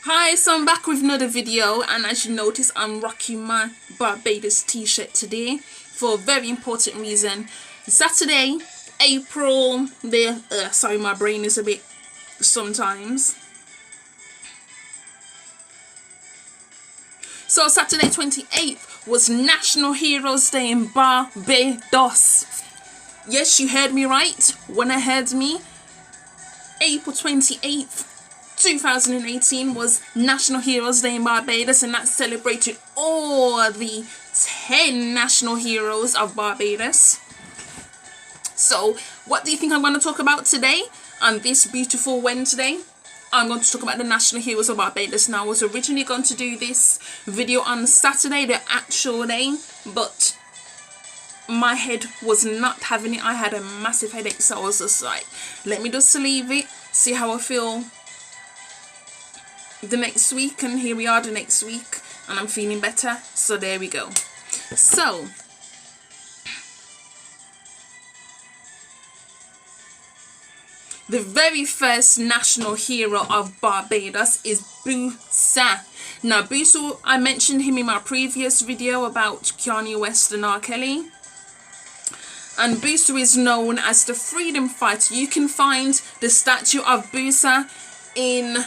Hi, so I'm back with another video, and as you notice, I'm rocking my Barbados t-shirt today for a very important reason. Saturday, April the sorry, my brain is a bit sometimes. So Saturday 28th was National Heroes Day in Barbados. Yes, you heard me right. When I heard me, April 28th 2018 was National Heroes Day in Barbados, and that celebrated all the 10 national heroes of Barbados. So what do you think I'm going to talk about today on this beautiful Wednesday? I'm going to talk about the national heroes of Barbados. Now, I was originally going to do this video on Saturday, the actual day, but my head was not having it. I had a massive headache, so I was just like, let me just leave it, see how I feel the next week. And here we are the next week, and I'm feeling better, so there we go. So the very first national hero of Barbados is Boosa. Now Boosa, I mentioned him in my previous video about Kanye West and R. Kelly, and Boosa is known as the freedom fighter. You can find the statue of Boosa in,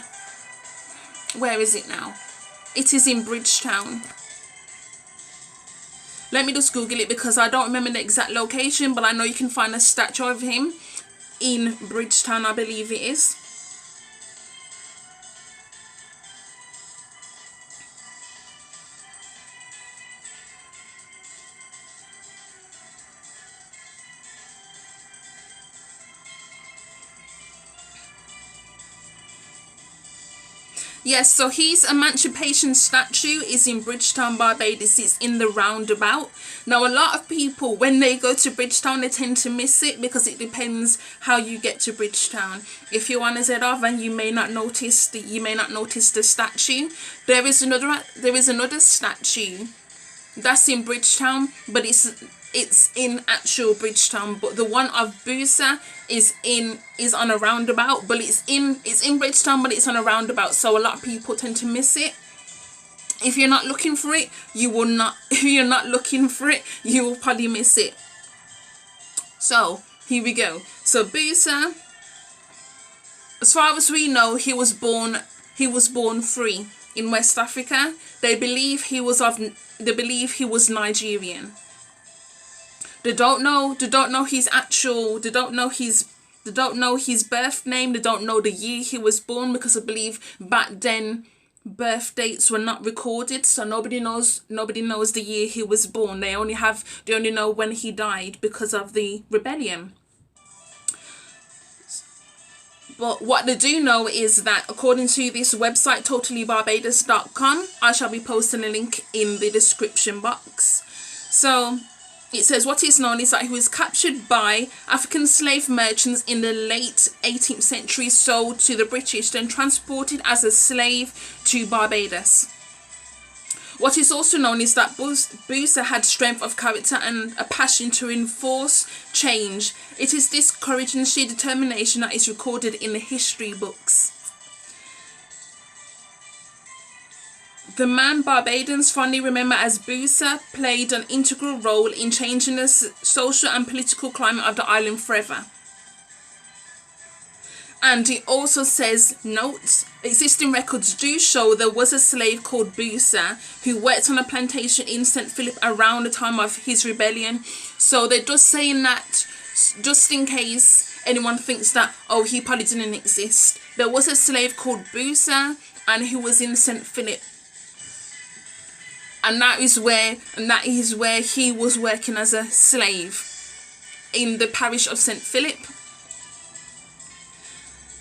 where is it now? It is in Bridgetown. Let me just Google it because I don't remember the exact location, but I know you can find a statue of him in Bridgetown, I believe it is. Yes, so his emancipation statue is in Bridgetown, Barbados. It's in the roundabout. Now, a lot of people, when they go to Bridgetown, they tend to miss it because it depends how you get to Bridgetown. If you're on a ZR van, you may not notice the statue. There is another statue that's in Bridgetown, but it's in actual Bridgetown. But the one of Boosa is on a roundabout, but it's in Bridgetown, but it's on a roundabout, so a lot of people tend to miss it. If you're not looking for it, you will not if you're not looking for it, you will probably miss it. So here we go. So Boosa, as far as we know, he was born free in West Africa. They believe he was Nigerian. They don't know his birth name. They don't know the year he was born, because I believe back then birth dates were not recorded, so nobody knows the year he was born. They only know when he died because of the rebellion. But what they do know is that, according to this website, totallybarbados.com, I shall be posting a link in the description box. So it says what is known is that he was captured by African slave merchants in the late 18th century, sold to the British, then transported as a slave to Barbados. What is also known is that Boosa had strength of character and a passion to enforce change. It is this courage and sheer determination that is recorded in the history books. The man Barbadians fondly remember as Boosa played an integral role in changing the social and political climate of the island forever. And it also says, notes, existing records do show there was a slave called Boosa who worked on a plantation in St. Philip around the time of his rebellion. So they're just saying that just in case anyone thinks that, oh, he probably didn't exist. There was a slave called Boosa, and he was in St. Philip. And that is where he was working as a slave, in the parish of St. Philip.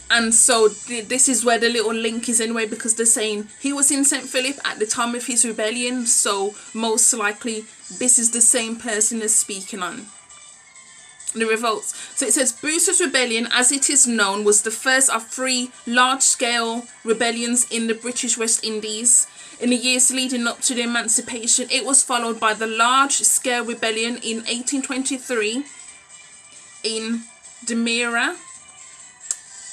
And so this is where the little link is anyway, because they're saying he was in St. Philip at the time of his rebellion, so most likely this is the same person as speaking on the revolts. So it says Boosa's rebellion, as it is known, was the first of 3 large-scale rebellions in the British West Indies. In the years leading up to the emancipation, it was followed by the large-scale rebellion in 1823 in Demira.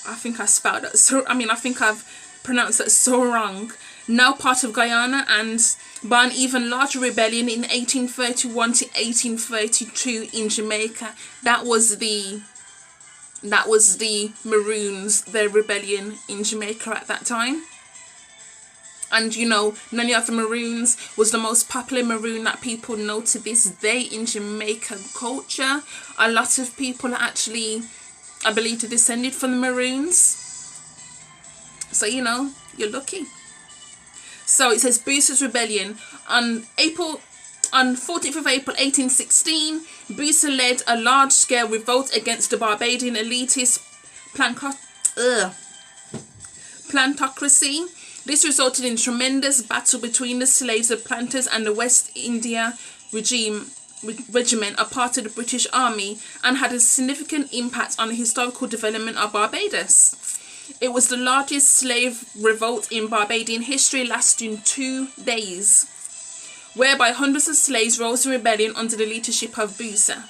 I think I spelled that. So I think I've pronounced that so wrong, now part of Guyana, and by an even larger rebellion in 1831 to 1832 in Jamaica. That was the Maroons, their rebellion in Jamaica at that time. And you know, None of the Maroons was the most popular Maroon that people know to this day in Jamaican culture. A lot of people are actually, I believe, descended from the Maroons. So, you know, you're lucky. So it says Boosa's Rebellion. On 14th of April 1816, Boosa led a large-scale revolt against the Barbadian elitist plantocracy. This resulted in tremendous battle between the slaves, the planters, and the West India Regiment, a part of the British Army, and had a significant impact on the historical development of Barbados. It was the largest slave revolt in Barbadian history, lasting 2 days, whereby hundreds of slaves rose in rebellion under the leadership of Boosa.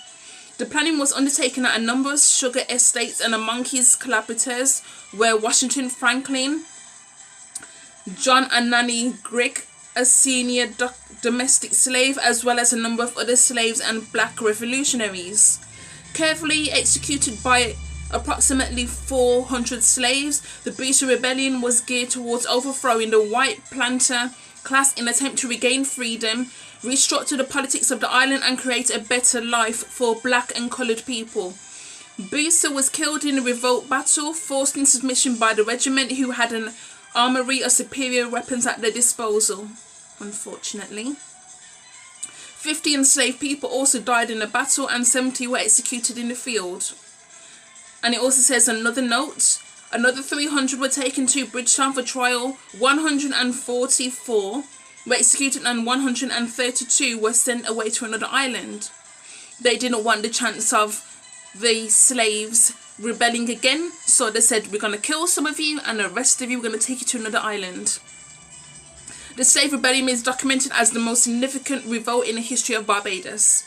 The planning was undertaken at a number of sugar estates, and among his collaborators were Washington Franklin, John and Nanny Grigg, a senior domestic slave, as well as a number of other slaves and black revolutionaries. Carefully executed by approximately 400 slaves, the Boosa Rebellion was geared towards overthrowing the white planter class in an attempt to regain freedom, restructure the politics of the island, and create a better life for black and coloured people. Boosa was killed in the revolt battle, forced into submission by the regiment, who had an armory of superior weapons at their disposal, unfortunately. 50 enslaved people also died in the battle, and 70 were executed in the field. And it also says, another note, another 300 were taken to Bridgetown for trial, 144 were executed, and 132 were sent away to another island. They didn't want the chance of the slaves rebelling again, so they said, we're going to kill some of you, and the rest of you, we're going to take you to another island. The slave rebellion is documented as the most significant revolt in the history of Barbados.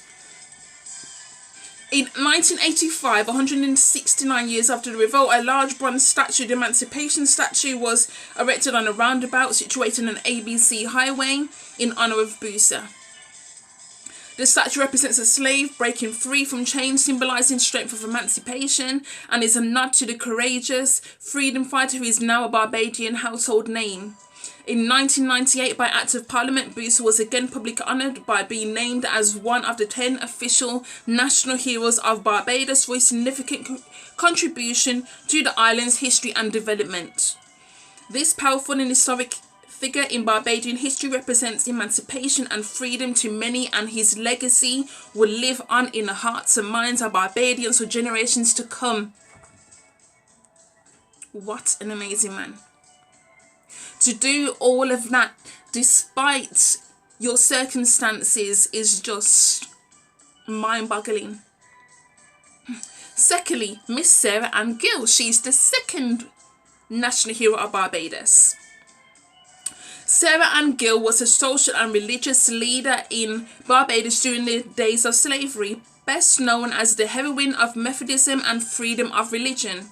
In 1985, 169 years after the revolt, a large bronze statue, the Emancipation statue, was erected on a roundabout situated on an ABC highway in honour of Boosa. The statue represents a slave breaking free from chains, symbolising strength of emancipation, and is a nod to the courageous freedom fighter who is now a Barbadian household name. In 1998, by Act of Parliament, Boosa was again publicly honoured by being named as one of the 10 official national heroes of Barbados for his significant contribution to the island's history and development. This powerful and historic figure in Barbadian history represents emancipation and freedom to many, and his legacy will live on in the hearts and minds of Barbadians for generations to come. What an amazing man. To do all of that despite your circumstances is just mind-boggling. Secondly, Miss Sarah Ann Gill. She's the second national hero of Barbados. Sarah Ann Gill was a social and religious leader in Barbados during the days of slavery, best known as the heroine of Methodism and freedom of religion.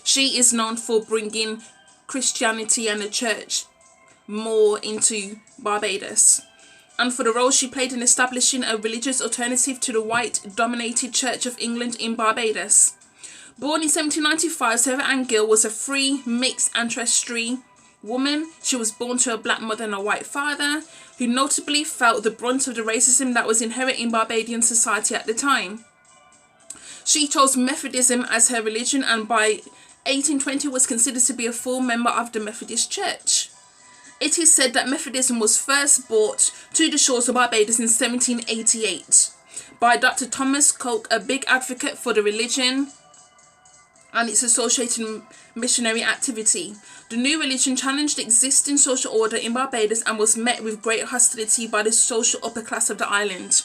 She is known for bringing Christianity and the church more into Barbados, and for the role she played in establishing a religious alternative to the white-dominated Church of England in Barbados. Born in 1795, Sarah Ann Gill was a free, mixed ancestry woman. She was born to a black mother and a white father, who notably felt the brunt of the racism that was inherent in Barbadian society at the time. She chose Methodism as her religion, and by 1820 was considered to be a full member of the Methodist Church. It is said that Methodism was first brought to the shores of Barbados in 1788 by Dr. Thomas Coke, a big advocate for the religion and its associated missionary activity. The new religion challenged the existing social order in Barbados and was met with great hostility by the social upper class of the island.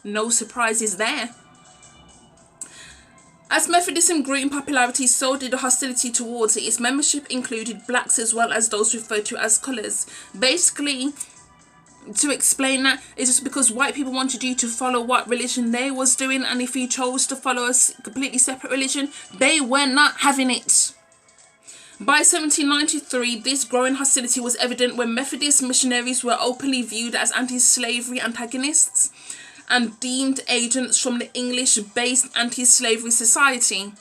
No surprises there. As Methodism grew in popularity, so did the hostility towards it. Its membership included blacks as well as those referred to as colours. Basically, to explain that, it's just because white people wanted you to follow what religion they was doing, and if you chose to follow a completely separate religion, they were not having it. By 1793, this growing hostility was evident when Methodist missionaries were openly viewed as anti-slavery antagonists and deemed agents from the English-based anti-slavery society.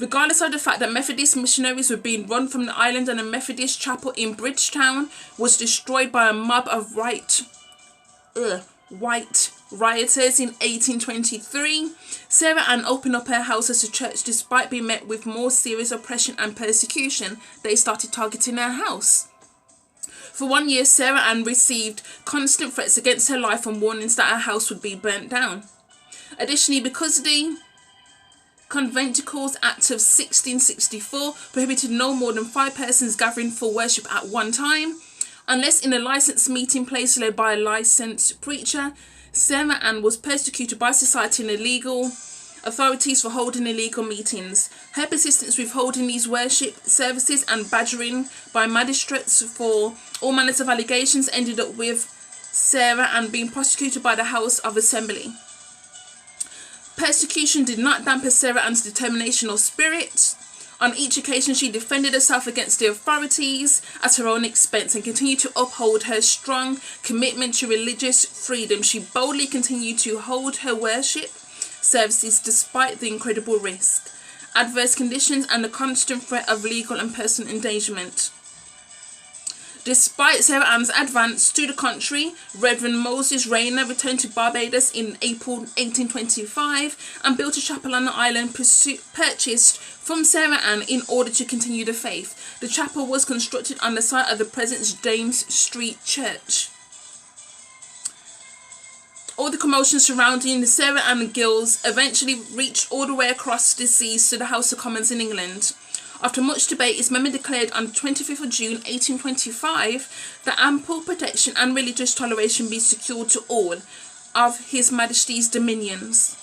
Regardless of the fact that Methodist missionaries were being run from the island and a Methodist chapel in Bridgetown was destroyed by a mob of white rioters in 1823, Sarah Ann opened up her house as a church despite being met with more serious oppression and persecution. They started targeting her house. For 1 year, Sarah Ann received constant threats against her life and warnings that her house would be burnt down. Additionally, because the Conventicles Act of 1664 prohibited no more than 5 persons gathering for worship at one time, unless in a licensed meeting place led by a licensed preacher, Sarah Ann was persecuted by society and illegal authorities for holding illegal meetings. Her persistence with holding these worship services and badgering by magistrates for all manners of allegations ended up with Sarah Ann being prosecuted by the House of Assembly. Persecution did not dampen Sarah Ann's determination or spirit. On each occasion, she defended herself against the authorities at her own expense and continued to uphold her strong commitment to religious freedom. She boldly continued to hold her worship services despite the incredible risk, adverse conditions, and the constant threat of legal and personal endangerment. Despite Sarah Ann's advance to the country, Reverend Moses Rayner returned to Barbados in April 1825 and built a chapel on the island purchased from Sarah Ann in order to continue the faith. The chapel was constructed on the site of the present James Street Church. All the commotion surrounding the Sarah Ann Gills eventually reached all the way across the seas to the House of Commons in England. After much debate, its member declared on 25th of June 1825 that ample protection and religious toleration be secured to all of His Majesty's dominions.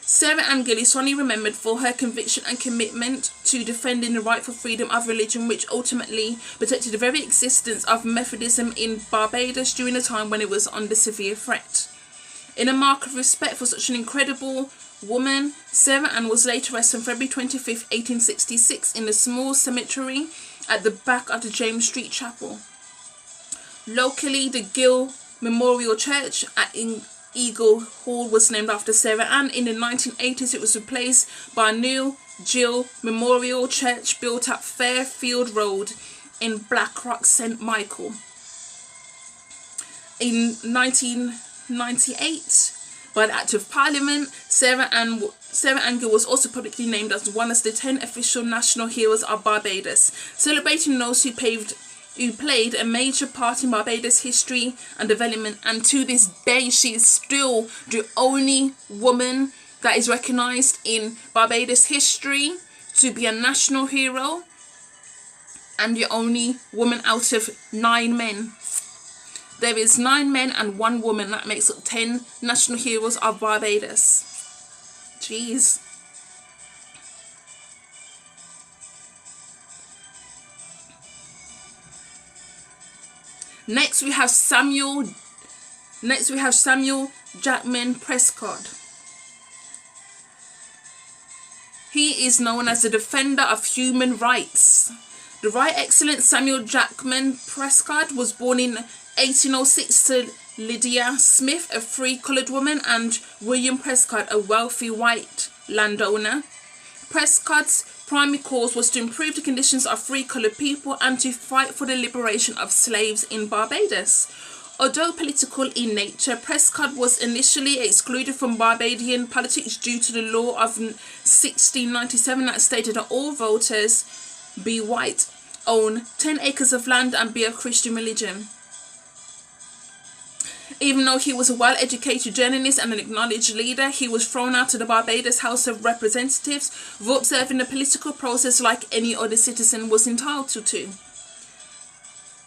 Sarah Ann Gill is only remembered for her conviction and commitment to defending the rightful freedom of religion, which ultimately protected the very existence of Methodism in Barbados during a time when it was under severe threat. In a mark of respect for such an incredible woman, Sarah Ann was laid to rest on February 25th, 1866 in a small cemetery at the back of the James Street Chapel. Locally, the Gill Memorial Church at Eagle Hall was named after Sarah Ann. In the 1980s, it was replaced by a new Gill Memorial Church built at Fairfield Road in Blackrock, St. Michael. In 1998, by the Act of Parliament, Sarah Ann Gill was also publicly named as one of the 10 official national heroes of Barbados, celebrating those who played a major part in Barbados history and development. And to this day, she is still the only woman that is recognized in Barbados history to be a national hero, and the only woman out of 9 men. There is 9 men and 1 woman. That makes up 10 national heroes of Barbados. Jeez. Next we have Samuel Jackman Prescott. He is known as the defender of human rights. The Right Excellent Samuel Jackman Prescott was born in 1806 to Lydia Smith, a free coloured woman, and William Prescott, a wealthy white landowner. Prescott's primary cause was to improve the conditions of free coloured people and to fight for the liberation of slaves in Barbados. Although political in nature, Prescott was initially excluded from Barbadian politics due to the law of 1697 that stated that all voters, be white, own 10 acres of land and be of Christian religion. Even though he was a well-educated journalist and an acknowledged leader, he was thrown out of the Barbados House of Representatives for observing the political process like any other citizen was entitled to.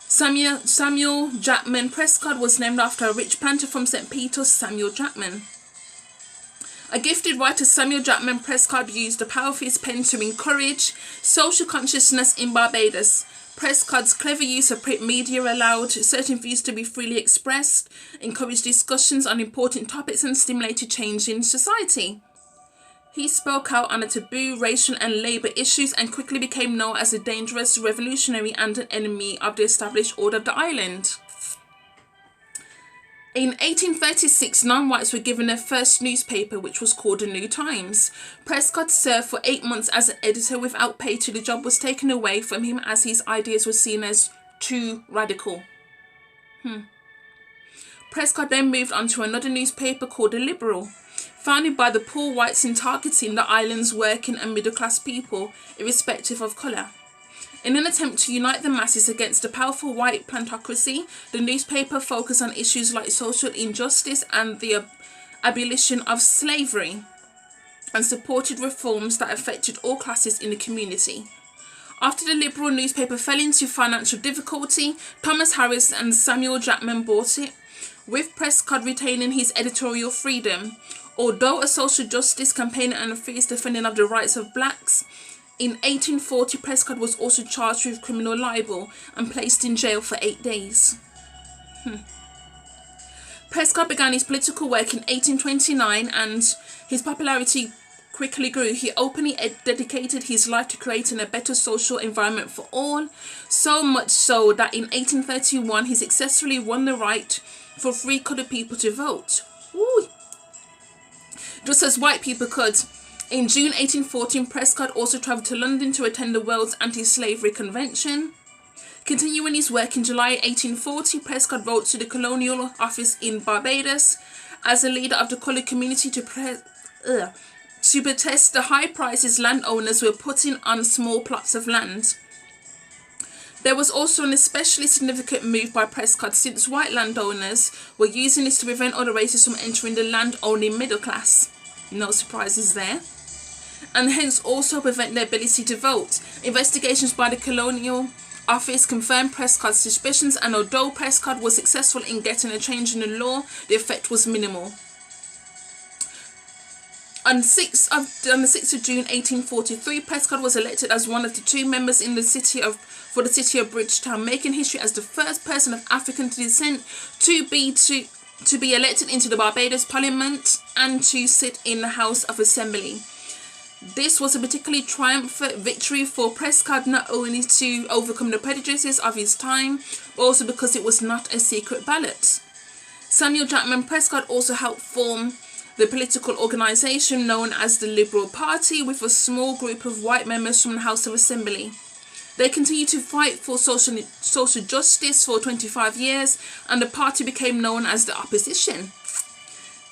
Samuel Jackman Prescott was named after a rich planter from St. Peter's, Samuel Jackman. A gifted writer, Samuel Jackman Prescott used the power of his pen to encourage social consciousness in Barbados. Prescott's clever use of print media allowed certain views to be freely expressed, encouraged discussions on important topics, and stimulated change in society. He spoke out on the taboo racial and labour issues and quickly became known as a dangerous revolutionary and an enemy of the established order of the island. In 1836, non-whites were given their first newspaper, which was called the New Times. Prescott served for 8 months as an editor without pay till the job was taken away from him as his ideas were seen as too radical. Prescott then moved on to another newspaper called The Liberal, founded by the poor whites in targeting the island's working and middle-class people, irrespective of colour. In an attempt to unite the masses against the powerful white plantocracy, the newspaper focused on issues like social injustice and the abolition of slavery, and supported reforms that affected all classes in the community. After the Liberal newspaper fell into financial difficulty, Thomas Harris and Samuel Jackman bought it, with Prescott retaining his editorial freedom. Although a social justice campaigner and a fierce defender of the rights of blacks, in 1840 Prescott was also charged with criminal libel and placed in jail for 8 days. Prescott began his political work in 1829 and his popularity quickly grew. He openly dedicated his life to creating a better social environment for all, so much so that in 1831 he successfully won the right for free coloured people to vote. Woo! Just as white people could. In June 1814, Prescott also travelled to London to attend the World's Anti-Slavery Convention. Continuing his work in July 1840, Prescott wrote to the colonial office in Barbados as a leader of the coloured community to protest the high prices landowners were putting on small plots of land. There was also an especially significant move by Prescott, since white landowners were using this to prevent other races from entering the land-owning middle class. No surprises there. And hence also prevent their ability to vote. Investigations by the colonial office confirmed Prescott's suspicions, and although Prescott was successful in getting a change in the law, the effect was minimal. On the 6th of June 1843, Prescott was elected as one of the 2 members in the city of Bridgetown, making history as the first person of African descent to be elected into the Barbados Parliament and to sit in the House of Assembly. This was a particularly triumphant victory for Prescott, not only to overcome the prejudices of his time, but also because it was not a secret ballot. Samuel Jackman Prescott also helped form the political organisation known as the Liberal Party, with a small group of white members from the House of Assembly. They continued to fight for social justice for 25 years, and the party became known as the Opposition.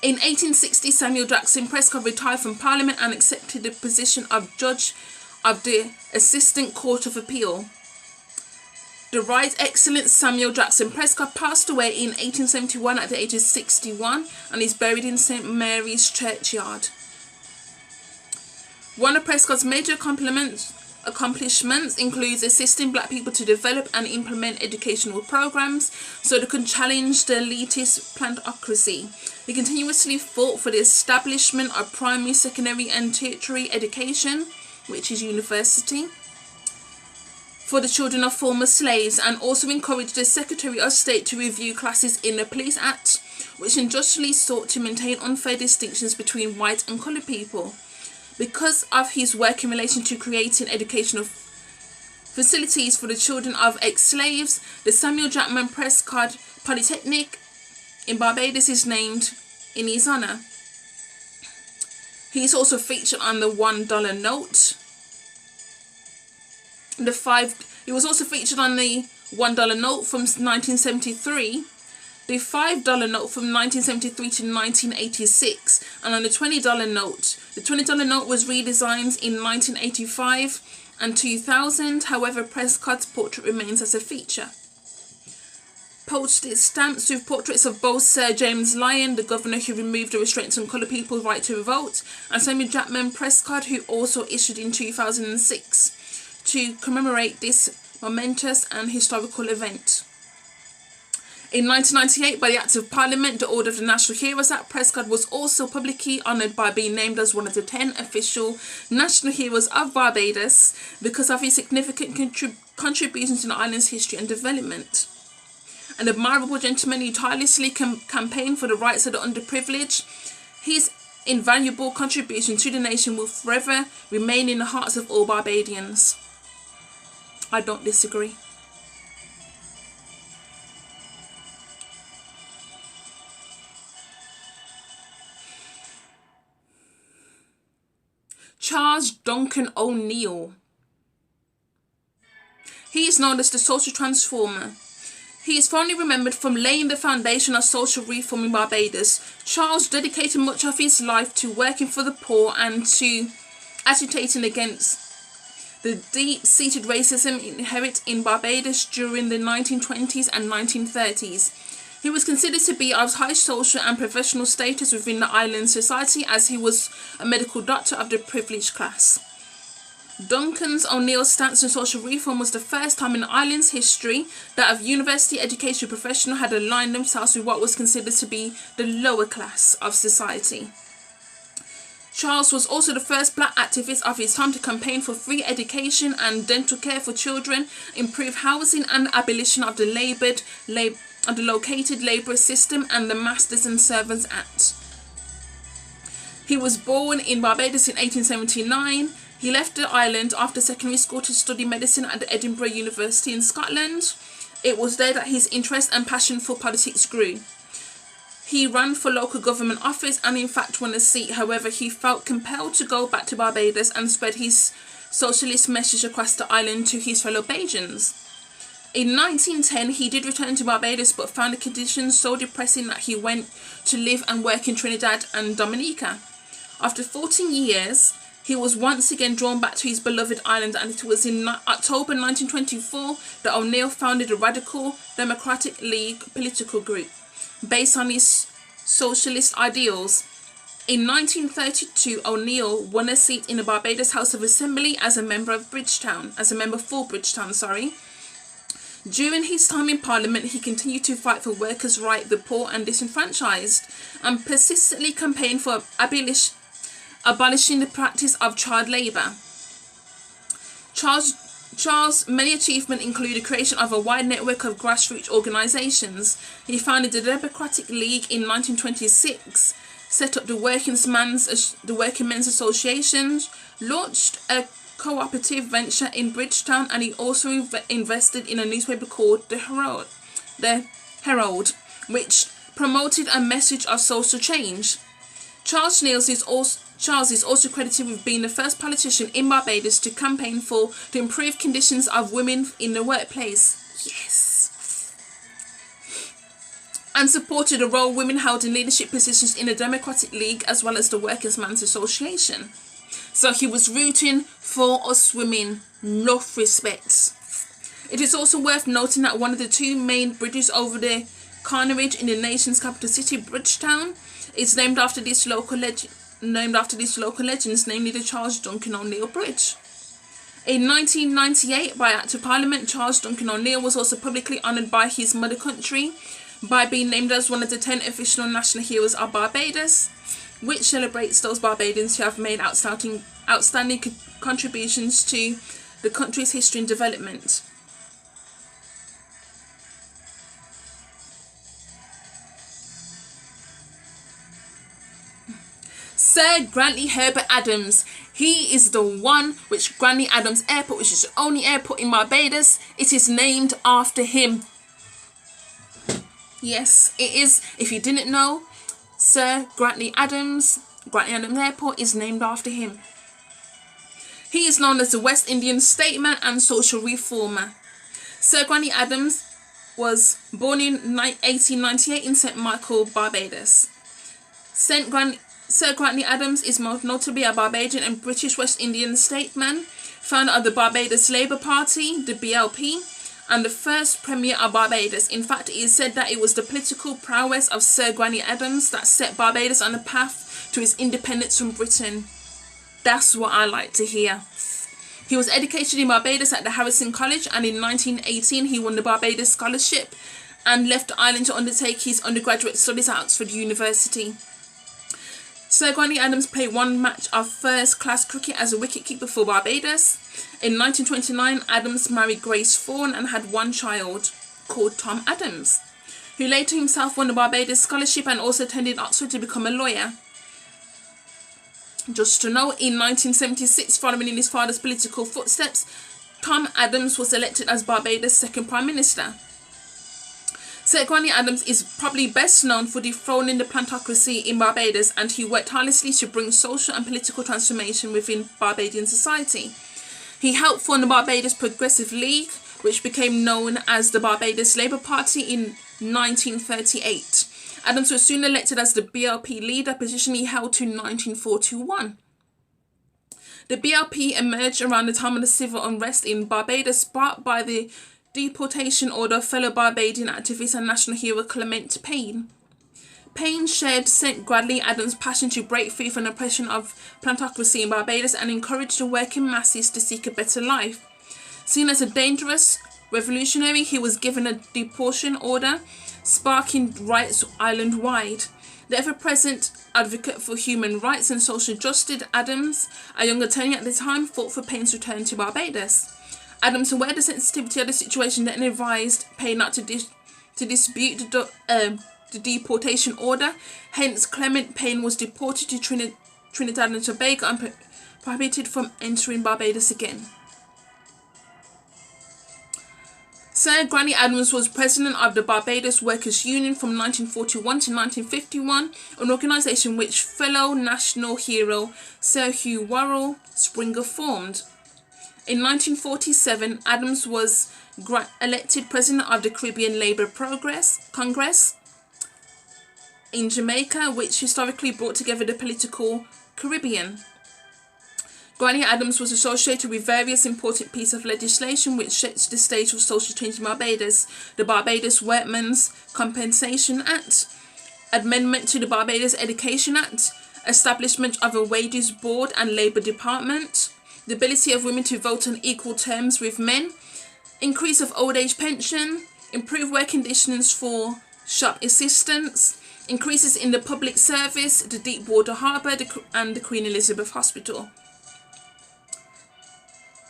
In 1860, Samuel Jackson Prescott retired from Parliament and accepted the position of Judge of the Assistant Court of Appeal. The Right Excellent Samuel Jackson Prescott passed away in 1871 at the age of 61 and is buried in St. Mary's Churchyard. One of Prescott's major accomplishments includes assisting black people to develop and implement educational programs so they could challenge the elitist plantocracy. He continuously fought for the establishment of primary, secondary and tertiary education, which is university, for the children of former slaves, and also encouraged the Secretary of State to review classes in the Police Act, which unjustly sought to maintain unfair distinctions between white and coloured people. Because of his work in relation to creating educational facilities for the children of ex-slaves, the Samuel Jackman Prescott Polytechnic in Barbados is named in his honour. He is also featured on the $1 note. He was also featured on the $1 note from 1973, the $5 note from 1973 to 1986, and on the $20 note. The $20 note was redesigned in 1985 and 2000. However, Prescott's portrait remains as a feature. Postage stamps with portraits of both Sir James Lyon, the governor who removed the restraints on coloured people's right to vote, and Samuel Jackman Prescott, who also issued in 2006 to commemorate this momentous and historical event. In 1998, by the Act of Parliament, the Order of the National Heroes Act, Prescott was also publicly honoured by being named as one of the 10 official national heroes of Barbados because of his significant contributions to the island's history and development. An admirable gentleman who tirelessly campaigned for the rights of the underprivileged, his invaluable contribution to the nation will forever remain in the hearts of all Barbadians. I don't disagree. Charles Duncan O'Neill. He is known as the social transformer. He is fondly remembered from laying the foundation of social reform in Barbados. Charles dedicated much of his life to working for the poor and to agitating against the deep-seated racism inherent in Barbados during the 1920s and 1930s. He was considered to be of high social and professional status within the island society, as he was a medical doctor of the privileged class. Duncan O'Neill's stance on social reform was the first time in the island's history that a university educated professional had aligned themselves with what was considered to be the lower class of society. Charles was also the first black activist of his time to campaign for free education and dental care for children, improved housing, and the abolition of the located labour system and the Masters and Servants Act. He was born in Barbados in 1879. He left the island after secondary school to study medicine at the Edinburgh University in Scotland. It was there that his interest and passion for politics grew. He ran for local government office and in fact won a seat. However, he felt compelled to go back to Barbados and spread his socialist message across the island to his fellow Bajans. In 1910, he did return to Barbados but found the conditions so depressing that he went to live and work in Trinidad and Dominica. After 14 years, he was once again drawn back to his beloved island, and it was in October 1924 that O'Neill founded the Radical Democratic League political group, based on his socialist ideals. In 1932, O'Neill won a seat in the Barbados House of Assembly as a member for Bridgetown. During his time in Parliament, he continued to fight for workers' rights, the poor and disenfranchised, and persistently campaigned for abolishing the practice of child labour. Charles' many achievements include the creation of a wide network of grassroots organisations. He founded the Democratic League in 1926, set up the Working Men's Association, launched a cooperative venture in Bridgetown, and he also invested in a newspaper called The Herald, which promoted a message of social change. Charles is also credited with being the first politician in Barbados to campaign to improve conditions of women in the workplace. Yes. And supported the role women held in leadership positions in the Democratic League as well as the Workers' Men's Association. So he was rooting for us women. Enough respect. It is also worth noting that one of the two main bridges over the carnage in the nation's capital city, Bridgetown, is named after these local legends, namely the Charles Duncan O'Neill Bridge. In 1998, by Act of Parliament, Charles Duncan O'Neill was also publicly honoured by his mother country by being named as one of the 10 official national heroes of Barbados, which celebrates those Barbadians who have made outstanding contributions to the country's history and development. Sir Grantley Herbert Adams. He is the one which Grantley Adams Airport, which is the only airport in Barbados, it is named after him. Yes, it is. If you didn't know, Sir Grantley Adams Airport is named after him. He is known as the West Indian statesman and social reformer. Sir Grantley Adams was born in 1898 in St. Michael, Barbados. Sir Grantley Adams is most notably a Barbadian and British West Indian statesman, founder of the Barbados Labour Party, the BLP, and the first Premier of Barbados. In fact, it is said that it was the political prowess of Sir Grantley Adams that set Barbados on the path to its independence from Britain. That's what I like to hear. He was educated in Barbados at the Harrison College, and in 1918 he won the Barbados Scholarship and left the island to undertake his undergraduate studies at Oxford University. Sir Grantley Adams played one match of first-class cricket as a wicket-keeper for Barbados. In 1929, Adams married Grace Fawn and had one child, called Tom Adams, who later himself won the Barbados Scholarship and also attended Oxford to become a lawyer. Just to note, in 1976, following in his father's political footsteps, Tom Adams was elected as Barbados' second Prime Minister. Sir Granny Adams is probably best known for dethroning the plantocracy in Barbados, and he worked tirelessly to bring social and political transformation within Barbadian society. He helped form the Barbados Progressive League, which became known as the Barbados Labour Party in 1938. Adams was soon elected as the BLP leader, a position he held to 1941. The BLP emerged around the time of the civil unrest in Barbados, sparked by the deportation order of fellow Barbadian activist and national hero Clement Payne. Payne shared St. Granny Adams' passion to break free from the oppression of plantocracy in Barbados and encouraged the working masses to seek a better life. Seen as a dangerous revolutionary, he was given a deportation order, sparking riots island-wide. The ever-present advocate for human rights and social justice, Adams, a young attorney at the time, fought for Payne's return to Barbados. Adams, aware of the sensitivity of the situation, then advised Payne not to dispute the deportation order. Hence, Clement Payne was deported to Trinidad and Tobago and prohibited from entering Barbados again. Sir Granny Adams was president of the Barbados Workers' Union from 1941 to 1951, an organisation which fellow national hero Sir Hugh Worrell Springer formed. In 1947, Adams was elected president of the Caribbean Labour Congress in Jamaica, which historically brought together the political Caribbean. Granny Adams was associated with various important pieces of legislation which sets the stage for social change in Barbados: the Barbados Workmen's Compensation Act, amendment to the Barbados Education Act, establishment of a wages board and labour department, the ability of women to vote on equal terms with men, increase of old age pension, improved work conditions for shop assistants, increases in the public service, the Deepwater Harbour and the Queen Elizabeth Hospital.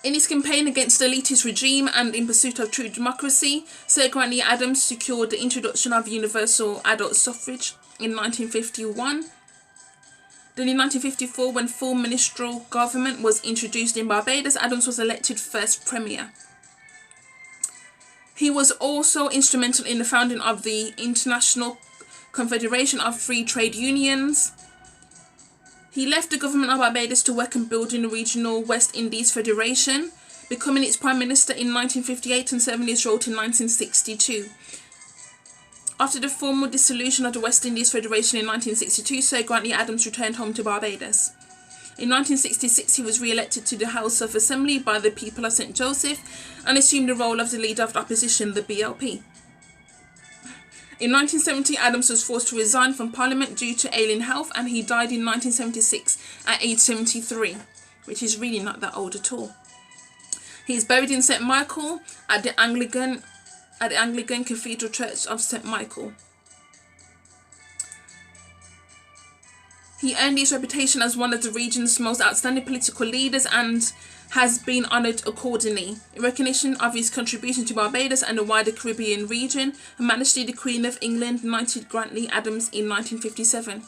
In his campaign against the elitist regime and in pursuit of true democracy, Sir Granny Adams secured the introduction of universal adult suffrage in 1951. Then in 1954, when full ministerial government was introduced in Barbados, Adams was elected first Premier. He was also instrumental in the founding of the International Confederation of Free Trade Unions. He left the government of Barbados to work on building the regional West Indies Federation, becoming its Prime Minister in 1958 and serving his role till 1962. After the formal dissolution of the West Indies Federation in 1962, Sir Granny Adams returned home to Barbados. In 1966, he was re-elected to the House of Assembly by the people of St. Joseph and assumed the role of the leader of the opposition, the BLP. In 1970, Adams was forced to resign from Parliament due to ailing health, and he died in 1976 at age 73, which is really not that old at all. He is buried in St. Michael at the Anglican Cathedral Church of St. Michael. He earned his reputation as one of the region's most outstanding political leaders and has been honoured accordingly. In recognition of his contribution to Barbados and the wider Caribbean region, Her Majesty the Queen of England knighted Granny Adams in 1957.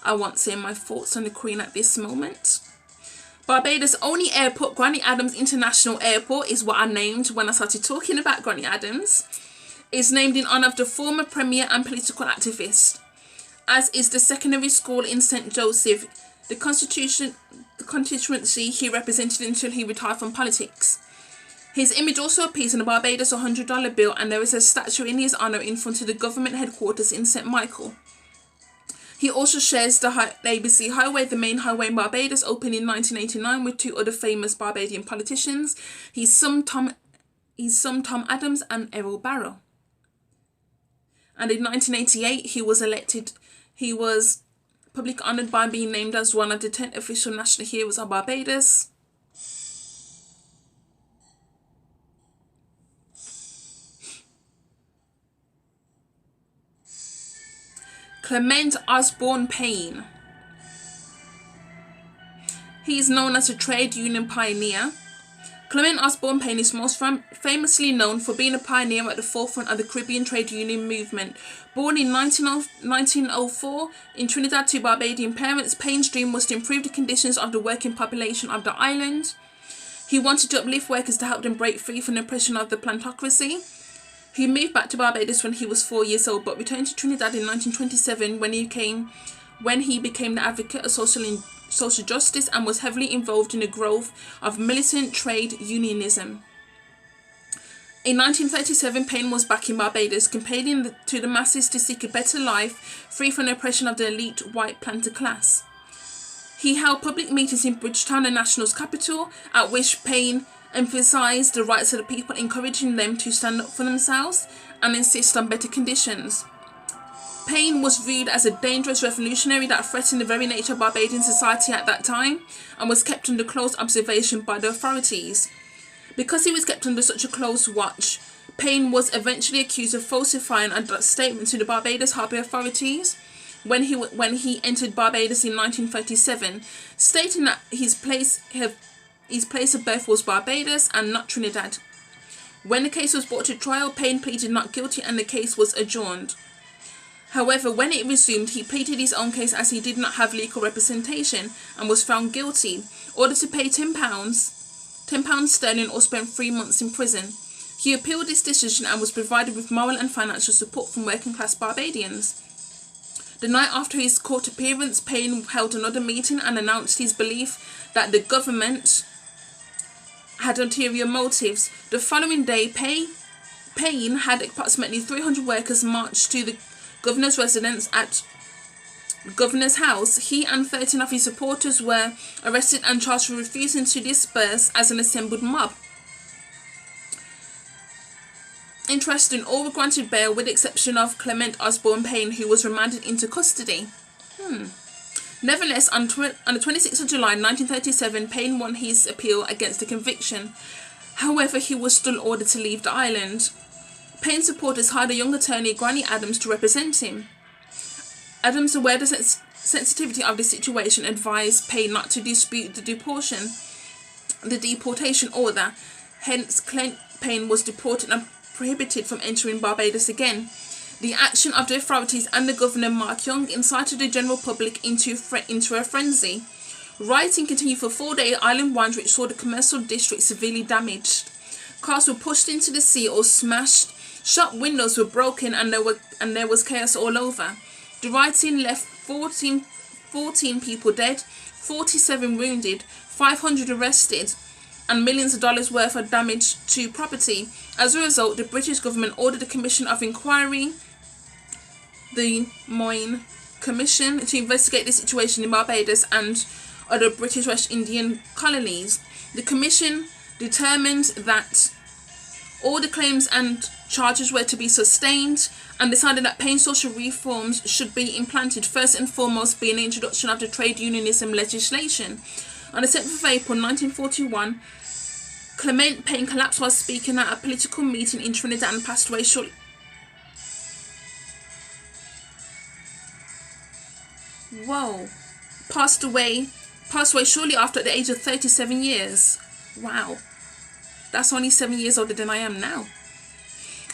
I won't say my thoughts on the Queen at this moment. Barbados' only airport, Granny Adams International Airport, is what I named when I started talking about Granny Adams, is named in honour of the former Premier and political activist, as is the secondary school in St. Joseph, the constituency he represented until he retired from politics. His image also appears on the Barbados $100 bill, and there is a statue in his honour in front of the government headquarters in St. Michael. He also shares the ABC Highway, the main highway in Barbados, opened in 1989 with two other famous Barbadian politicians. He's some Tom Adams and Errol Barrow. And in 1988, he was publicly honoured by being named as one of the 10 official national heroes of Barbados. Clement Osborne Payne. He is known as a trade union pioneer, Clement Osborne Payne is most famously known for being a pioneer at the forefront of the Caribbean trade union movement. Born in 1904 in Trinidad to Barbadian parents, Payne's dream was to improve the conditions of the working population of the island. He wanted to uplift workers to help them break free from the oppression of the plantocracy. He moved back to Barbados when he was 4 years old, but returned to Trinidad in 1927 when he became the advocate of social justice and was heavily involved in the growth of militant trade unionism. In 1937, Payne was back in Barbados, campaigning to the masses to seek a better life, free from the oppression of the elite white planter class. He held public meetings in Bridgetown, the national's capital, at which Payne emphasised the rights of the people, encouraging them to stand up for themselves and insist on better conditions. Payne was viewed as a dangerous revolutionary that threatened the very nature of Barbadian society at that time and was kept under close observation by the authorities. Because he was kept under such a close watch, Payne was eventually accused of falsifying a statement to the Barbados Harbour authorities when he entered Barbados in 1937, stating that his place of birth was Barbados and not Trinidad. When the case was brought to trial, Payne pleaded not guilty and the case was adjourned. However, when it resumed, he pleaded his own case as he did not have legal representation and was found guilty, ordered to pay £10 sterling or spend 3 months in prison. He appealed this decision and was provided with moral and financial support from working class Barbadians. The night after his court appearance, Payne held another meeting and announced his belief that the government had ulterior motives. The following day, Payne had approximately 300 workers march to the governor's residence at Governor's House. He and 13 of his supporters were arrested and charged for refusing to disperse as an assembled mob. Interesting, all were granted bail with the exception of Clement Osborne Payne, who was remanded into custody. Nevertheless, on the 26th of July 1937, Payne won his appeal against the conviction. However, he was still ordered to leave the island. Payne's supporters hired a young attorney, Granny Adams, to represent him. Adams, aware of the sensitivity of the situation, advised Payne not to dispute the deportation order. Hence, Payne was deported and prohibited from entering Barbados again. The action of the authorities and the governor, Mark Young, incited the general public into a frenzy. Rioting continued for 4 days island-wide, which saw the commercial district severely damaged. Cars were pushed into the sea or smashed. Shop windows were broken and there was chaos all over. The rioting left 14 people dead, 47 wounded, 500 arrested, and millions of dollars worth of damage to property. As a result, the British government ordered a commission of inquiry, the Moyne Commission, to investigate the situation in Barbados and other British West Indian colonies. The commission determined that all the claims and charges were to be sustained and decided that Payne's social reforms should be implanted, first and foremost being the introduction of the trade unionism legislation. On the 7th of April 1941, Clement Payne collapsed while speaking at a political meeting in Trinidad and passed away shortly. Passed away shortly after at the age of 37 years. Wow. That's only 7 years older than I am now.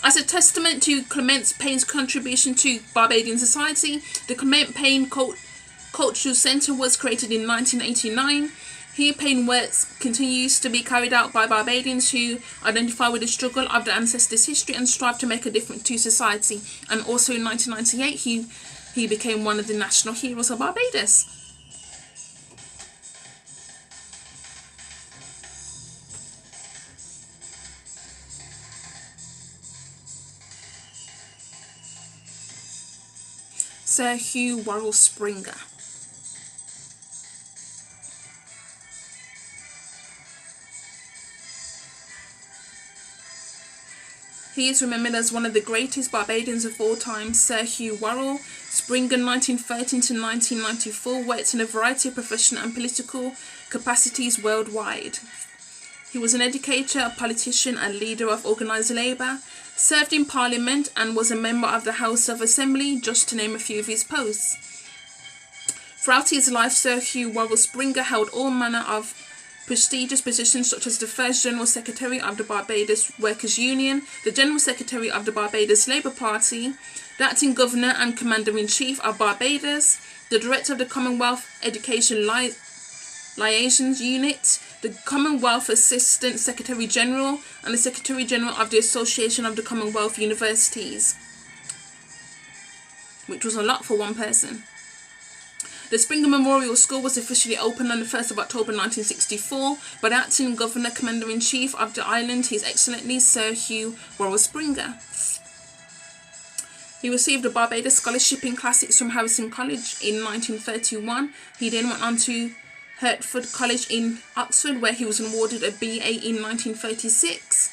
As a testament to Clement Payne's contribution to Barbadian society, the Clement Payne Cultural Centre was created in 1989. Here, Payne works continues to be carried out by Barbadians who identify with the struggle of their ancestors' history and strive to make a difference to society. And also in 1998, he became one of the national heroes of Barbados. Sir Hugh Worrell Springer. He is remembered as one of the greatest Barbadians of all time. Sir Hugh Worrell Springer, 1913 to 1994, worked in a variety of professional and political capacities worldwide. He was an educator, a politician, and leader of organised labour, served in Parliament and was a member of the House of Assembly, just to name a few of his posts. Throughout his life, Sir Hugh Worrell Springer held all manner of prestigious positions such as the first General Secretary of the Barbados Workers' Union, the General Secretary of the Barbados Labour Party, the Acting Governor and Commander-in-Chief of Barbados, the Director of the Commonwealth Education Liaisons Unit, the Commonwealth Assistant Secretary General, and the Secretary General of the Association of the Commonwealth Universities, which was a lot for one person. The Springer Memorial School was officially opened on the 1st of October 1964 by the Acting Governor Commander-in-Chief of the island, His Excellency Sir Hugh Worrell Springer. He received a Barbados Scholarship in Classics from Harrison College in 1931. He then went on to Hertford College in Oxford, where he was awarded a BA in 1936.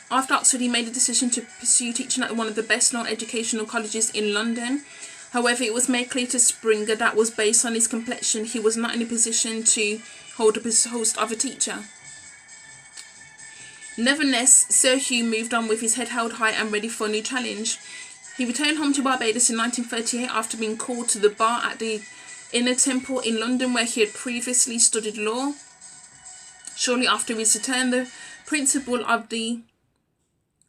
After Oxford, he made a decision to pursue teaching at one of the best-known educational colleges in London. However, it was made clear to Springer that was based on his complexion, he was not in a position to hold up his post of a teacher. Nevertheless, Sir Hugh moved on with his head held high and ready for a new challenge. He returned home to Barbados in 1938 after being called to the bar at the Inner Temple in London, where he had previously studied law. Shortly after his return, the principal of the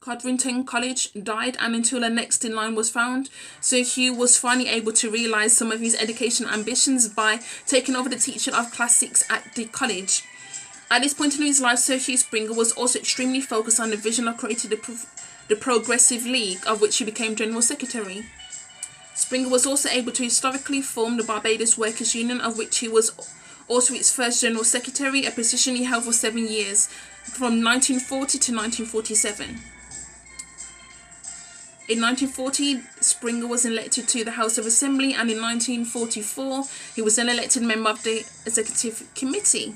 Codrington College died, and until a next in line was found, Sir Hugh was finally able to realise some of his education ambitions by taking over the teaching of classics at the college. At this point in his life, Sir Hugh Springer was also extremely focused on the vision of creating the Progressive League, of which he became General Secretary. Springer was also able to historically form the Barbados Workers' Union, of which he was also its first General Secretary, a position he held for 7 years, from 1940 to 1947. In 1940, Springer was elected to the House of Assembly, and in 1944, he was then elected member of the Executive Committee.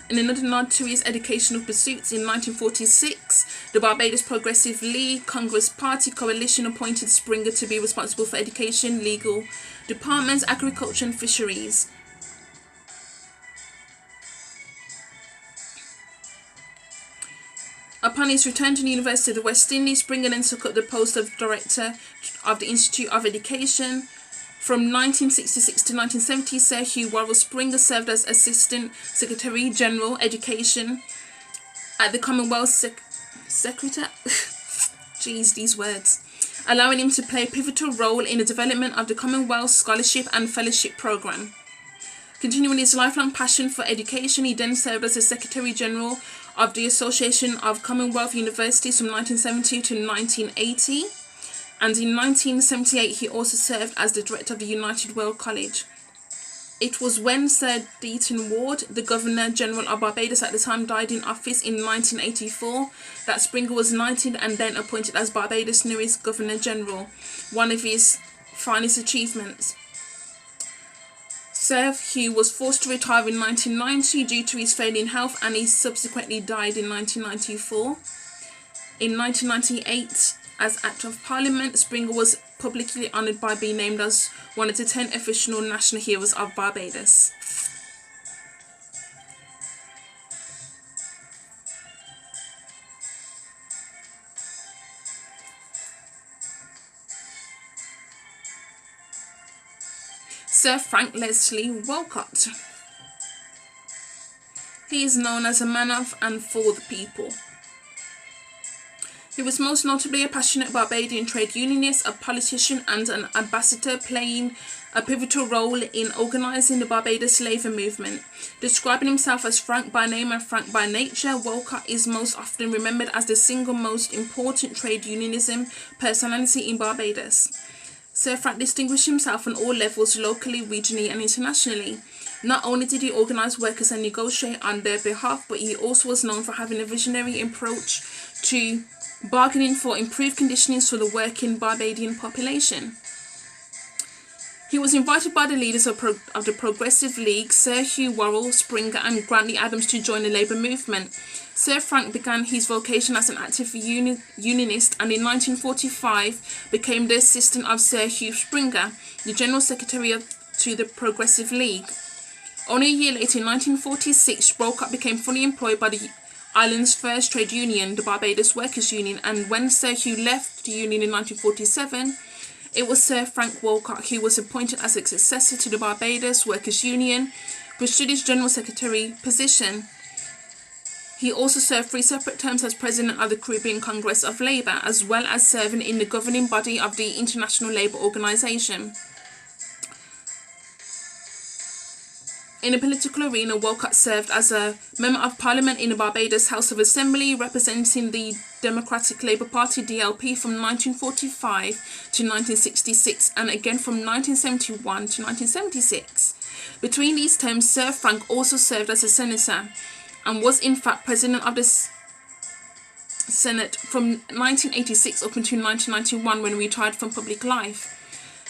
In another nod to his educational pursuits, in 1946, the Barbados Progressive League Congress Party coalition appointed Springer to be responsible for education, legal departments, agriculture and fisheries. Upon his return to the University of the West Indies, Springer then took up the post of Director of the Institute of Education. From 1966 to 1970, Sir Hugh Worrell Springer served as Assistant Secretary General Education at the Commonwealth Secretary, these words, allowing him to play a pivotal role in the development of the Commonwealth Scholarship and Fellowship Programme. Continuing his lifelong passion for education, he then served as the Secretary General of the Association of Commonwealth Universities from 1970 to 1980. And in 1978, he also served as the director of the United World College. It was when Sir Deaton Ward, the Governor-General of Barbados at the time, died in office in 1984, that Springer was knighted and then appointed as Barbados' newest Governor-General, one of his finest achievements. Sir Hugh was forced to retire in 1990 due to his failing health, and he subsequently died in 1994. In 1998, as Act of Parliament, Springer was publicly honoured by being named as one of the 10 official national heroes of Barbados. Sir Frank Leslie Walcott. He is known as a man of and for the people. He was most notably a passionate Barbadian trade unionist, a politician and an ambassador, playing a pivotal role in organising the Barbados labour movement. Describing himself as Frank by name and Frank by nature, Walcott is most often remembered as the single most important trade unionism personality in Barbados. Sir Frank distinguished himself on all levels, locally, regionally and internationally. Not only did he organise workers and negotiate on their behalf, but he also was known for having a visionary approach to bargaining for improved conditions for the working Barbadian population. He was invited by the leaders of the Progressive League, Sir Hugh Worrell Springer and Grantley Adams, to join the labour movement. Sir Frank began his vocation as an active unionist, and in 1945 became the assistant of Sir Hugh Springer, the General Secretary to the Progressive League. Only a year later, in 1946, Walcott became fully employed by the island's first trade union, the Barbados Workers' Union, and when Sir Hugh left the union in 1947, it was Sir Frank Walcott who was appointed as a successor to the Barbados Workers' Union, pursued his General Secretary position. He also served 3 separate terms as President of the Caribbean Congress of Labour, as well as serving in the governing body of the International Labour Organization. In the political arena, Walcott served as a Member of Parliament in the Barbados House of Assembly, representing the Democratic Labour Party DLP from 1945 to 1966, and again from 1971 to 1976. Between these terms, Sir Frank also served as a senator, and was in fact President of the Senate from 1986 up until 1991, when he retired from public life.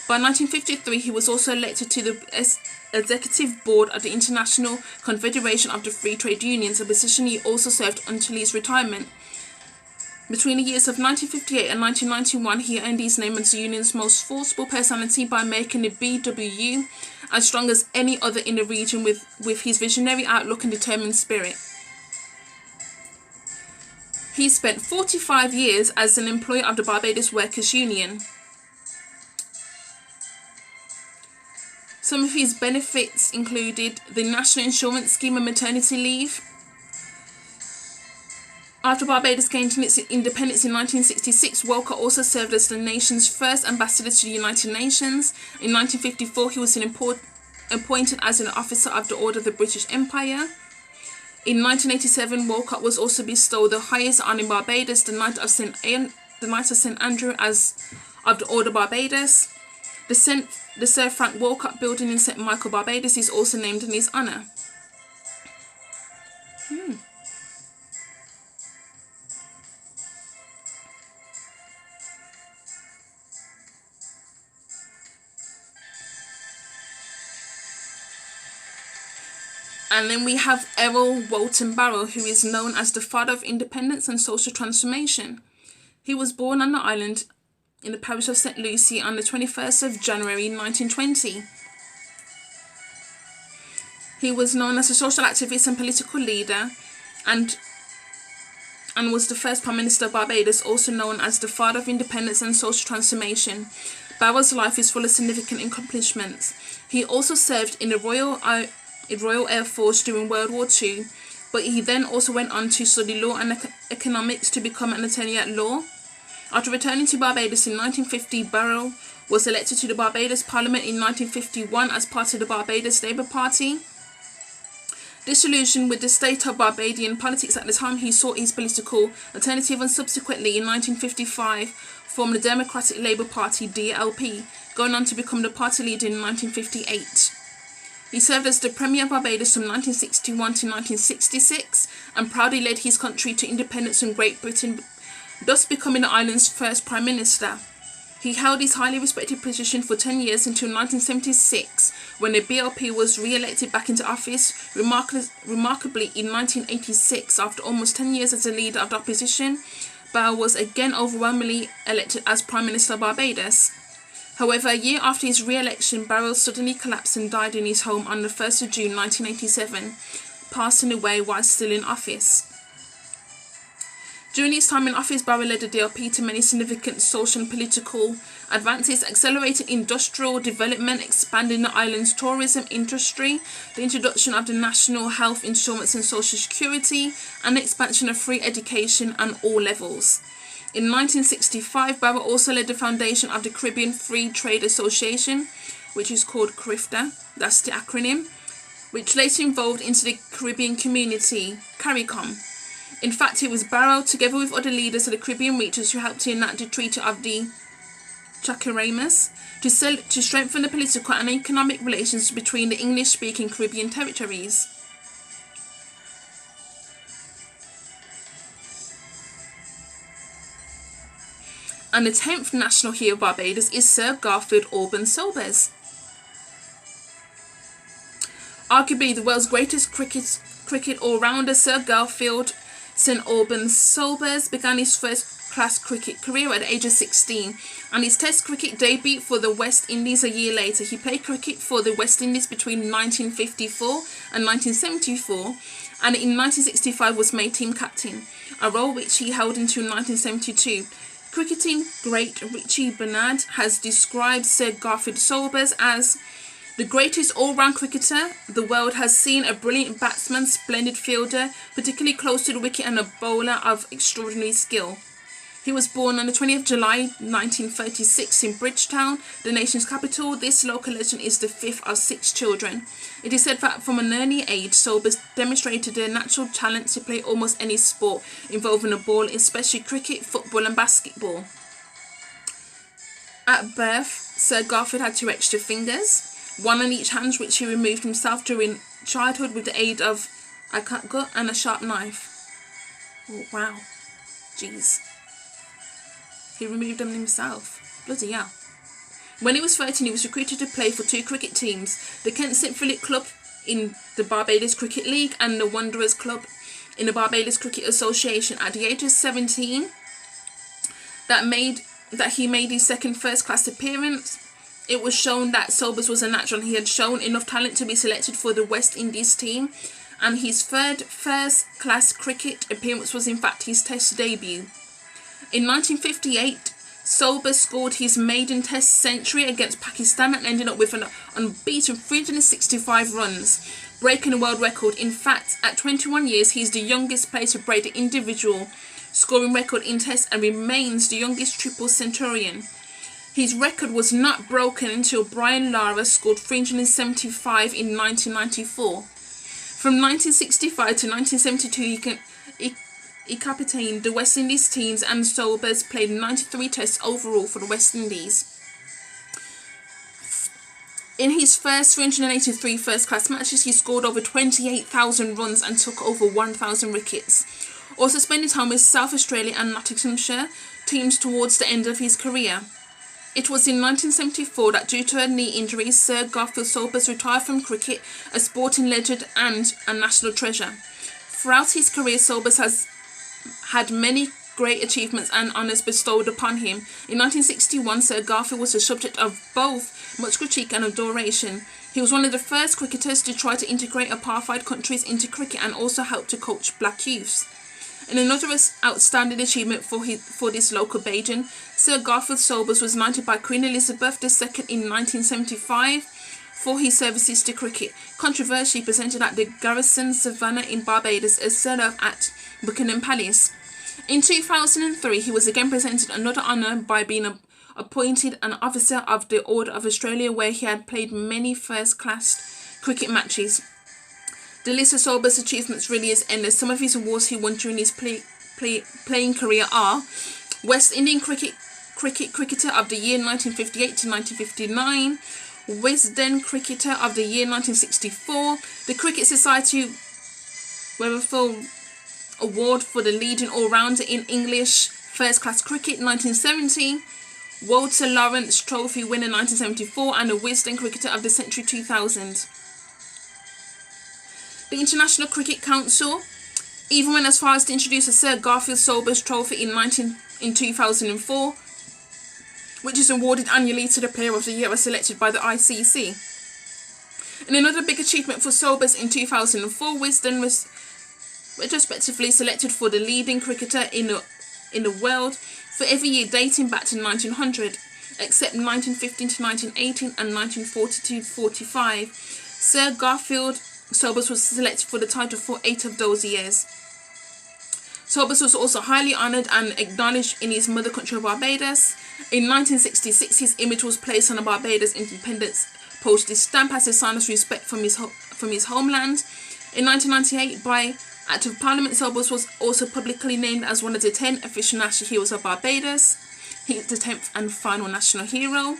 By 1953, he was also elected to the Executive Board of the International Confederation of the Free Trade Unions, a position he also served until his retirement. Between the years of 1958 and 1991, he earned his name as the union's most forceful personality by making the BWU as strong as any other in the region with his visionary outlook and determined spirit. He spent 45 years as an employee of the Barbados Workers' Union. Some of his benefits included the National Insurance Scheme and maternity leave. After Barbados gained its independence in 1966, Walcott also served as the nation's first ambassador to the United Nations. In 1954, he was appointed as an officer of the Order of the British Empire. In 1987, Walcott was also bestowed the highest honour in Barbados, the Knight of St. Andrew of the Order Barbados. The Sir Frank Walcott Building in St. Michael, Barbados is also named in his honour. And then we have Errol Walton Barrow, who is known as the father of independence and social transformation. He was born on the island in the parish of St. Lucy on the 21st of January 1920. He was known as a social activist and political leader, and was the first Prime Minister of Barbados, also known as the father of independence and social transformation. Barrow's life is full of significant accomplishments. He also served in the Royal Air Force during World War II, but he then also went on to study law and economics to become an attorney at law. After returning to Barbados in 1950, Barrow was elected to the Barbados Parliament in 1951 as part of the Barbados Labour Party. Disillusioned with the state of Barbadian politics at the time, he sought his political alternative and subsequently in 1955 formed the Democratic Labour Party DLP, going on to become the party leader in 1958. He served as the Premier of Barbados from 1961 to 1966 and proudly led his country to independence from Great Britain, thus becoming the island's first Prime Minister. He held his highly respected position for 10 years until 1976, when the BLP was re-elected back into office. Remarkably, in 1986, after almost 10 years as a leader of the opposition, Barrow was again overwhelmingly elected as Prime Minister of Barbados. However, a year after his re-election, Barrow suddenly collapsed and died in his home on the 1st of June 1987, passing away while still in office. During his time in office, Barrow led the DLP to many significant social and political advances, accelerating industrial development, expanding the island's tourism industry, the introduction of the National Health Insurance and Social Security, and the expansion of free education on all levels. In 1965, Barrow also led the foundation of the Caribbean Free Trade Association, which is called CRIFTA, that's the acronym, which later evolved into the Caribbean Community, CARICOM. In fact, it was Barrow, together with other leaders of the Caribbean regions, who helped to enact the Treaty of the Chaqueremas to strengthen the political and economic relations between the English-speaking Caribbean territories. And the 10th national hero of Barbados is Sir Garfield Alban Sobers. Arguably the world's greatest cricket all-rounder, Sir Garfield St. Alban Sobers began his first-class cricket career at the age of 16, and his Test cricket debut for the West Indies a year later. He played cricket for the West Indies between 1954 and 1974, and in 1965 was made team captain, a role which he held until 1972. Cricketing great Richie Bernard has described Sir Garfield Sobers as The greatest all-round cricketer the world has seen, a brilliant batsman, splendid fielder, particularly close to the wicket, and a bowler of extraordinary skill. He was born on the 20th of July 1936 in Bridgetown, the nation's capital. This local legend is the fifth of 6 children. It is said that from an early age, Sobers demonstrated their natural talent to play almost any sport involving a ball, especially cricket, football and basketball. At birth, Sir Garfield had 2 extra fingers, one on each hand, which he removed himself during childhood with the aid of a catgut and a sharp knife. Oh, wow. Jeez. He removed them himself. Bloody hell. When he was 13, he was recruited to play for 2 cricket teams, the Kent St Philip Club in the Barbados Cricket League and the Wanderers Club in the Barbados Cricket Association. At the age of 17, that he made his second first-class appearance, it was shown that Sobers was a natural. He had shown enough talent to be selected for the West Indies team, and his third first-class cricket appearance was in fact his Test debut. In 1958, Sobers scored his maiden Test century against Pakistan and ended up with an unbeaten 365 runs, breaking a world record. In fact, at 21 years, he is the youngest player to break the individual scoring record in Tests and remains the youngest triple centurion. His record was not broken until Brian Lara scored 375 in 1994. From 1965 to 1972, he captained the West Indies teams, and Sobers played 93 tests overall for the West Indies. In his first 383 first-class matches, he scored over 28,000 runs and took over 1,000 wickets. Also spent his time with South Australia and Nottinghamshire teams towards the end of his career. It was in 1974 that, due to a knee injury, Sir Garfield Sobers retired from cricket, a sporting legend and a national treasure. Throughout his career, Sobers has had many great achievements and honours bestowed upon him. In 1961, Sir Garfield was the subject of both much critique and adoration. He was one of the first cricketers to try to integrate apartheid countries into cricket and also helped to coach black youths. In another outstanding achievement for this local Bajan, Sir Garfield Sobers was knighted by Queen Elizabeth II in 1975 for his services to cricket, controversially presented at the Garrison Savannah in Barbados as served at Buckingham Palace. In 2003, he was again presented another honour by being appointed an officer of the Order of Australia, where he had played many first-class cricket matches. The list of Sobers' achievements really is endless. Some of his awards he won during his playing career are West Indian Cricketer of the Year 1958 to 1959, Wisden Cricketer of the Year 1964, the Cricket Society Weatherfield Award for the leading all-rounder in English first-class cricket 1970, Walter Lawrence Trophy winner 1974, and the Wisden Cricketer of the Century 2000. The International Cricket Council even went as far as to introduce a Sir Garfield Sobers Trophy in 2004, which is awarded annually to the Player of the Year as selected by the ICC. In another big achievement for Sobers in 2004, Wisden was retrospectively selected for the leading cricketer in the world for every year dating back to 1900, except 1915 to 1918 and 1940 to 45. Sir Garfield Sobers was selected for the title for 8 of those years. Sobers was also highly honoured and acknowledged in his mother country of Barbados. In 1966, his image was placed on a Barbados independence postage stamp as a sign of respect from his homeland. In 1998, by Act of Parliament, Sobers was also publicly named as one of the 10 official national heroes of Barbados. He is the 10th and final national hero.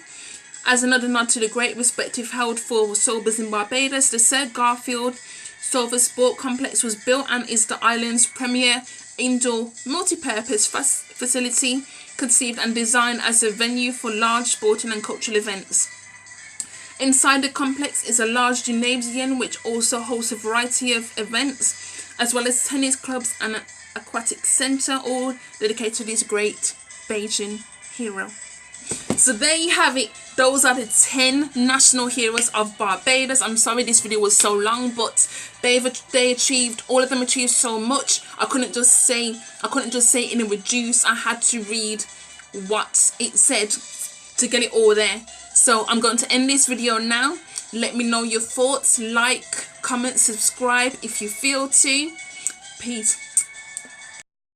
As another nod to the great respect held for Sobers in Barbados, the Sir Garfield Sobers Sport Complex was built and is the island's premier indoor multi-purpose facility, conceived and designed as a venue for large sporting and cultural events. Inside the complex is a large gymnasium which also hosts a variety of events, as well as tennis clubs and an aquatic centre, all dedicated to this great Bajan hero. So there you have it. Those are the 10 national heroes of Barbados. I'm sorry this video was so long, but all of them achieved so much. I couldn't just say it in a reduce. I had to read what it said to get it all there. So I'm going to end this video now. Let me know your thoughts. Like, comment, subscribe if you feel to. Peace.